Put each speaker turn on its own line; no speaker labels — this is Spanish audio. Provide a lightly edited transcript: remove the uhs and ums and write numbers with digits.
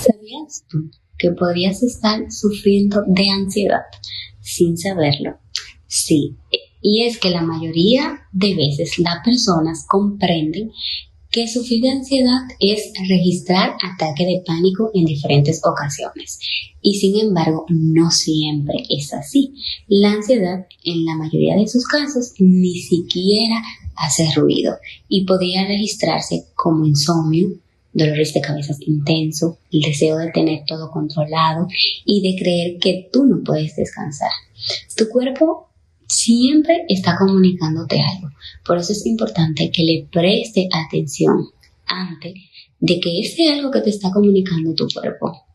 ¿Sabías tú que podrías estar sufriendo de ansiedad sin saberlo? Sí, y es que la mayoría de veces las personas comprenden que sufrir de ansiedad es registrar ataques de pánico en diferentes ocasiones. Y sin embargo, no siempre es así. La ansiedad, en la mayoría de sus casos, ni siquiera hace ruido y podría registrarse como insomnio, dolores de cabeza intensos, el deseo de tener todo controlado y de creer que tú no puedes descansar. Tu cuerpo siempre está comunicándote algo. Por eso es importante que le preste atención antes de que ese algo que te está comunicando tu cuerpo